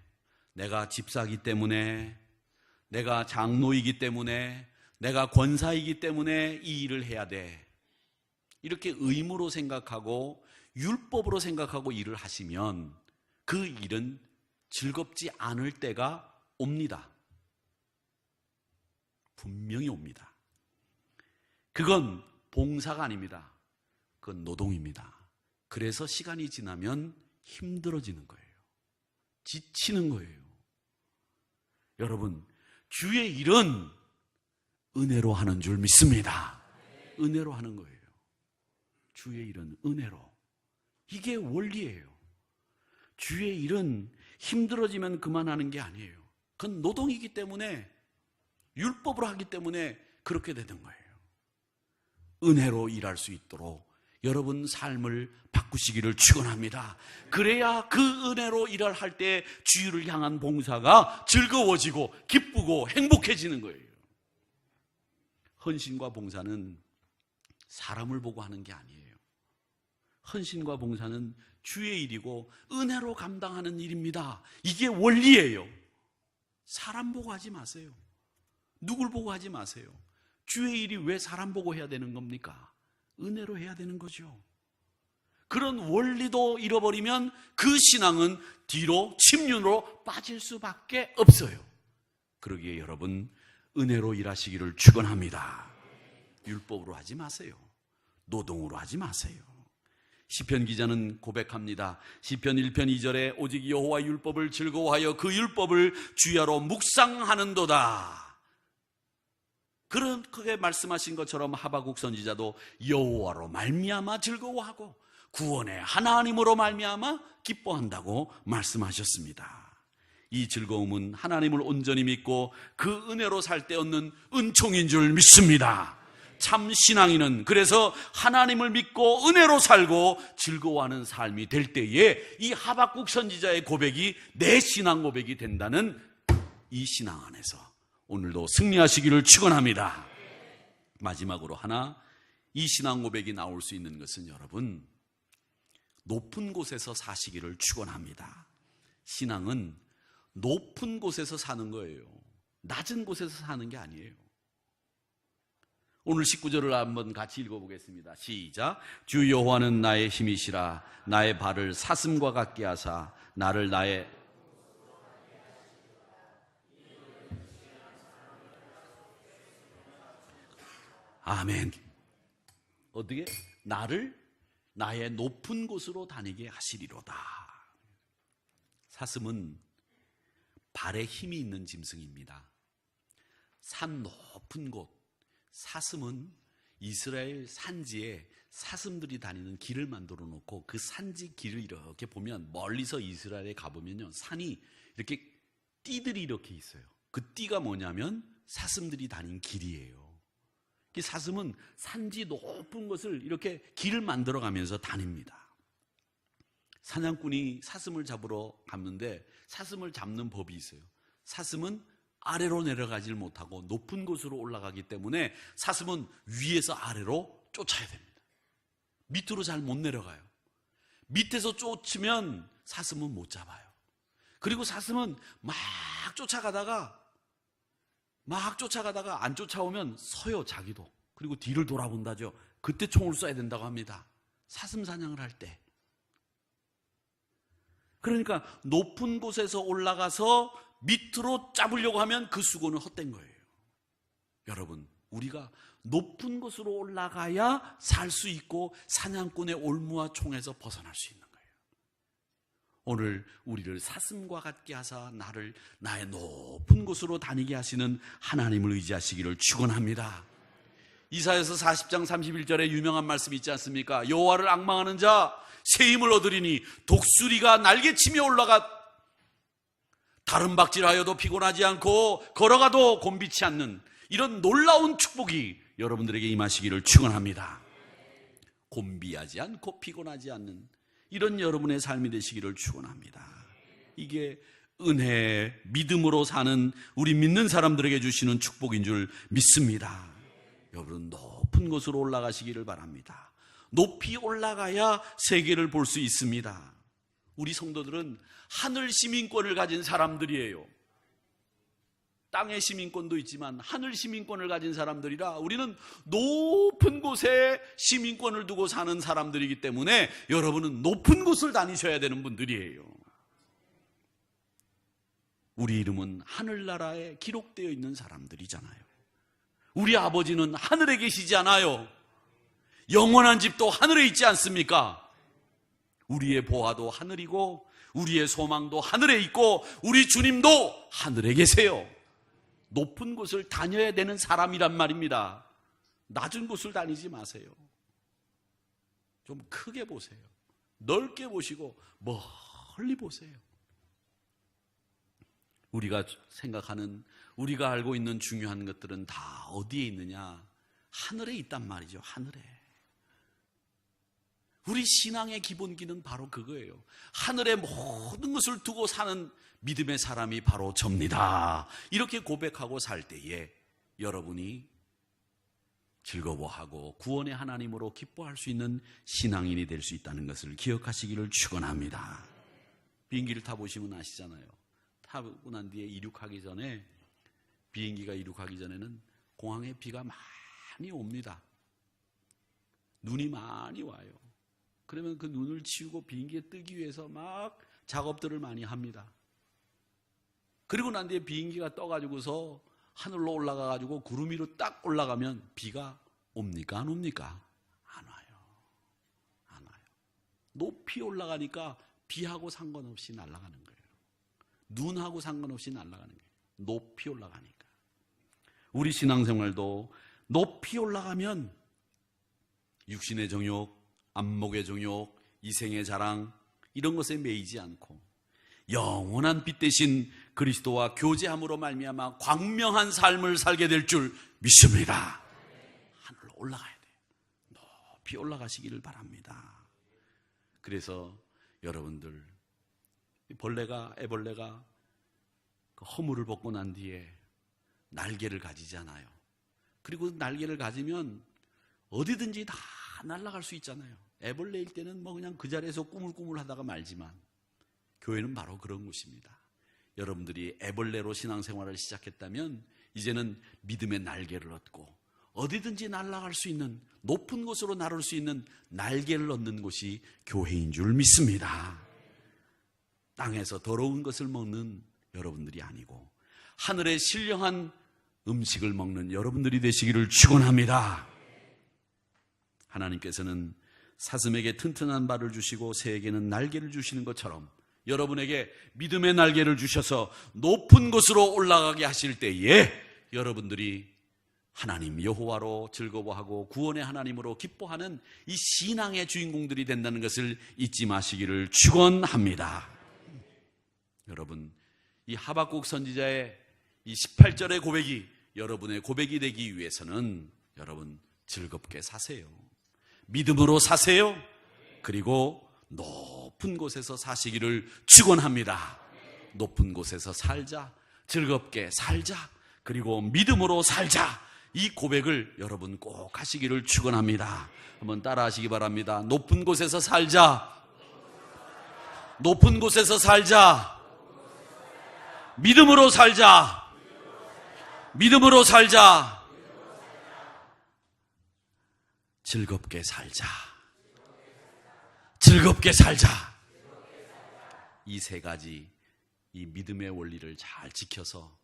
Speaker 1: 내가 집사기 때문에, 내가 장로이기 때문에, 내가 권사이기 때문에 이 일을 해야 돼. 이렇게 의무로 생각하고 율법으로 생각하고 일을 하시면 그 일은 즐겁지 않을 때가 옵니다. 분명히 옵니다. 그건 봉사가 아닙니다. 그건 노동입니다. 그래서 시간이 지나면 힘들어지는 거예요. 지치는 거예요. 여러분, 주의 일은 은혜로 하는 줄 믿습니다. 은혜로 하는 거예요. 주의 일은 은혜로. 이게 원리예요. 주의 일은 힘들어지면 그만하는 게 아니에요. 그건 노동이기 때문에, 율법으로 하기 때문에 그렇게 되는 거예요. 은혜로 일할 수 있도록 여러분 삶을 바꾸시기를 축원합니다. 그래야 그 은혜로 일을 할 때 주를 향한 봉사가 즐거워지고 기쁘고 행복해지는 거예요. 헌신과 봉사는 사람을 보고 하는 게 아니에요. 헌신과 봉사는 주의 일이고 은혜로 감당하는 일입니다. 이게 원리예요. 사람 보고 하지 마세요. 누굴 보고 하지 마세요. 주의 일이 왜 사람 보고 해야 되는 겁니까? 은혜로 해야 되는 거죠. 그런 원리도 잃어버리면 그 신앙은 뒤로 침륜으로 빠질 수밖에 없어요. 그러기에 여러분, 은혜로 일하시기를 축원합니다. 율법으로 하지 마세요. 노동으로 하지 마세요. 시편 기자는 고백합니다. 시편 1편 2절에 오직 여호와 율법을 즐거워하여 그 율법을 주야로 묵상하는도다. 그렇게 말씀하신 것처럼 하박국 선지자도 여호와로 말미암아 즐거워하고 구원의 하나님으로 말미암아 기뻐한다고 말씀하셨습니다. 이 즐거움은 하나님을 온전히 믿고 그 은혜로 살 때 얻는 은총인 줄 믿습니다. 참 신앙인은 그래서 하나님을 믿고 은혜로 살고 즐거워하는 삶이 될 때에 이 하박국 선지자의 고백이 내 신앙 고백이 된다는 이 신앙 안에서 오늘도 승리하시기를 축원합니다. 마지막으로 하나, 이 신앙 고백이 나올 수 있는 것은 여러분, 높은 곳에서 사시기를 축원합니다. 신앙은 높은 곳에서 사는 거예요. 낮은 곳에서 사는 게 아니에요. 오늘 19절을 한번 같이 읽어보겠습니다. 시작. 주 여호와는 나의 힘이시라. 나의 발을 사슴과 같게 하사 나를 나의 아멘. 어떻게? 나를 나의 높은 곳으로 다니게 하시리로다. 사슴은 발에 힘이 있는 짐승입니다. 산 높은 곳, 사슴은 이스라엘 산지에 사슴들이 다니는 길을 만들어 놓고 그 산지 길을 이렇게 보면 멀리서 이스라엘에 가보면요, 산이 이렇게 띠들이 이렇게 있어요. 그 띠가 뭐냐면 사슴들이 다닌 길이에요. 사슴은 산지 높은 곳을 이렇게 길을 만들어 가면서 다닙니다. 사냥꾼이 사슴을 잡으러 갔는데 사슴을 잡는 법이 있어요. 사슴은 아래로 내려가질 못하고 높은 곳으로 올라가기 때문에 사슴은 위에서 아래로 쫓아야 됩니다. 밑으로 잘 못 내려가요. 밑에서 쫓으면 사슴은 못 잡아요. 그리고 사슴은 막 쫓아가다가 안 쫓아오면 서요, 자기도. 그리고 뒤를 돌아본다죠. 그때 총을 쏴야 된다고 합니다. 사슴 사냥을 할 때. 그러니까 높은 곳에서 올라가서 밑으로 잡으려고 하면 그 수고는 헛된 거예요. 여러분, 우리가 높은 곳으로 올라가야 살 수 있고 사냥꾼의 올무와 총에서 벗어날 수 있는 거예요. 오늘 우리를 사슴과 같게 하사 나를 나의 높은 곳으로 다니게 하시는 하나님을 의지하시기를 축원합니다. 이사야서 40장 31절에 유명한 말씀이 있지 않습니까? 여호와를 앙망하는 자 새 힘을 얻으리니 독수리가 날개치며 올라가 다른 박질하여도 피곤하지 않고 걸어가도 곤비치 않는 이런 놀라운 축복이 여러분들에게 임하시기를 축원합니다. 곤비하지 않고 피곤하지 않는 이런 여러분의 삶이 되시기를 축원합니다. 이게 은혜, 믿음으로 사는 우리 믿는 사람들에게 주시는 축복인 줄 믿습니다. 여러분, 높은 곳으로 올라가시기를 바랍니다. 높이 올라가야 세계를 볼 수 있습니다. 우리 성도들은 하늘 시민권을 가진 사람들이에요. 땅의 시민권도 있지만 하늘 시민권을 가진 사람들이라 우리는 높은 곳에 시민권을 두고 사는 사람들이기 때문에 여러분은 높은 곳을 다니셔야 되는 분들이에요. 우리 이름은 하늘나라에 기록되어 있는 사람들이잖아요. 우리 아버지는 하늘에 계시지 않아요? 영원한 집도 하늘에 있지 않습니까? 우리의 보화도 하늘이고 우리의 소망도 하늘에 있고 우리 주님도 하늘에 계세요. 높은 곳을 다녀야 되는 사람이란 말입니다. 낮은 곳을 다니지 마세요. 좀 크게 보세요. 넓게 보시고 멀리 보세요. 우리가 생각하는, 우리가 알고 있는 중요한 것들은 다 어디에 있느냐? 하늘에 있단 말이죠. 하늘에. 우리 신앙의 기본기는 바로 그거예요. 하늘에 모든 것을 두고 사는 믿음의 사람이 바로 접니다. 이렇게 고백하고 살 때에 여러분이 즐거워하고 구원의 하나님으로 기뻐할 수 있는 신앙인이 될 수 있다는 것을 기억하시기를 축원합니다. 비행기를 타보시면 아시잖아요. 타고 난 뒤에 이륙하기 전에, 비행기가 이륙하기 전에는 공항에 비가 많이 옵니다. 눈이 많이 와요. 그러면 그 눈을 치우고 비행기에 뜨기 위해서 막 작업들을 많이 합니다. 그리고 난 뒤에 비행기가 떠가지고서 하늘로 올라가가지고 구름 위로 딱 올라가면 비가 옵니까? 안 옵니까? 안 와요. 안 와요. 높이 올라가니까 비하고 상관없이 날아가는 거예요. 눈하고 상관없이 날아가는 거예요. 높이 올라가니까. 우리 신앙생활도 높이 올라가면 육신의 정욕, 안목의 정욕, 이생의 자랑 이런 것에 매이지 않고 영원한 빛 대신 그리스도와 교제함으로 말미암아 광명한 삶을 살게 될 줄 믿습니다. 하늘로 올라가야 돼요. 높이 올라가시기를 바랍니다. 그래서 여러분들, 애벌레가 그 허물을 벗고 난 뒤에 날개를 가지잖아요. 그리고 날개를 가지면 어디든지 다 날아갈 수 있잖아요. 애벌레일 때는 뭐 그냥 그 자리에서 꾸물꾸물 하다가 말지만 교회는 바로 그런 곳입니다. 여러분들이 애벌레로 신앙생활을 시작했다면 이제는 믿음의 날개를 얻고 어디든지 날아갈 수 있는, 높은 곳으로 나를 수 있는 날개를 얻는 곳이 교회인 줄 믿습니다. 땅에서 더러운 것을 먹는 여러분들이 아니고 하늘의 신령한 음식을 먹는 여러분들이 되시기를 축원합니다. 하나님께서는 사슴에게 튼튼한 발을 주시고 새에게는 날개를 주시는 것처럼 여러분에게 믿음의 날개를 주셔서 높은 곳으로 올라가게 하실 때에 여러분들이 하나님 여호와로 즐거워하고 구원의 하나님으로 기뻐하는 이 신앙의 주인공들이 된다는 것을 잊지 마시기를 축원합니다. 여러분, 이 하박국 선지자의 이 18절의 고백이 여러분의 고백이 되기 위해서는 여러분 즐겁게 사세요. 믿음으로 사세요. 그리고 높은 곳에서 사시기를 축원합니다. 높은 곳에서 살자, 즐겁게 살자, 그리고 믿음으로 살자. 이 고백을 여러분 꼭 하시기를 축원합니다. 한번 따라 하시기 바랍니다. 높은 곳에서 살자. 높은 곳에서 살자. 믿음으로 살자. 믿음으로 살자. 즐겁게 살자. 즐겁게 살자. 이 세 가지, 이 믿음의 원리를 잘 지켜서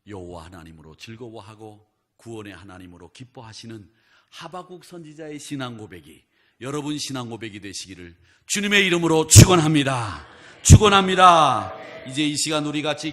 Speaker 1: 여호와 하나님으로 즐거워하고 구원의 하나님으로 기뻐하시는 하박국 선지자의 신앙 고백이 여러분 신앙 고백이 되시기를 주님의 이름으로 축원합니다. 축원합니다. 이제 이 시간 우리 같이